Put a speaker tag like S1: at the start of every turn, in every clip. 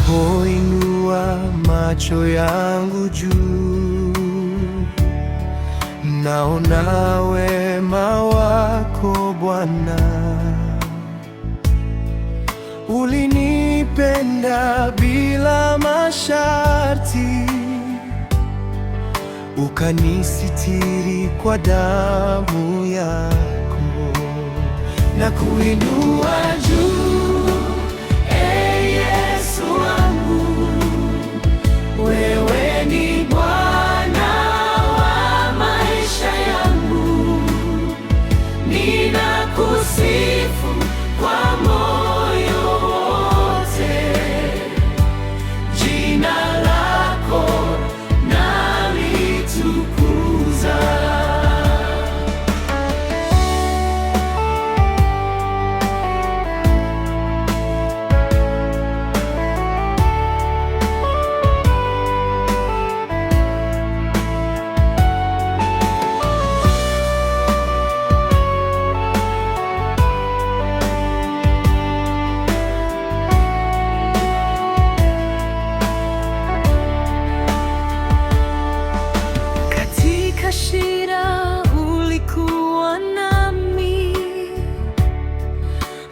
S1: Ninapoinua macho yangu juu, naona wema wako Bwana. Ulinipenda bila masharti, ukanisitiri kwa damu yako. Na kuinua juu, Yesu wangu, wewe ni Bwana wa maisha yangu. Ninakusifu kwa moyo wote, jina lako nalitukuza. Shida ulikuwa nami,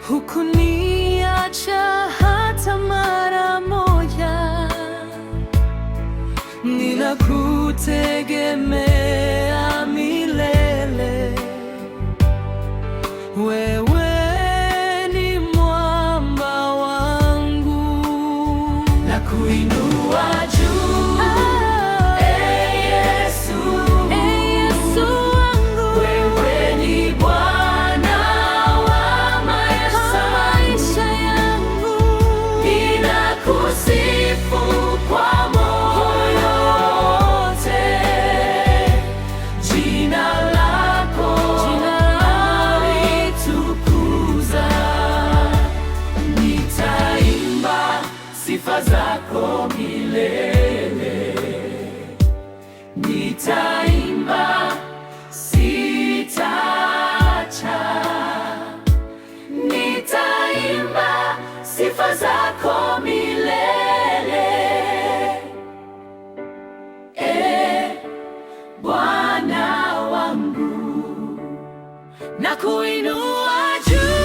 S1: hukuniacha hata mara moja. Ninakutegemea milele, wewe ni mwamba wangu. Nakuinua juu, sifa zako milele. Nitaimba, sitaacha. Nitaimba sifa zako milele. Bwana wangu, nakuinua juu.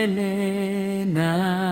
S1: Milele na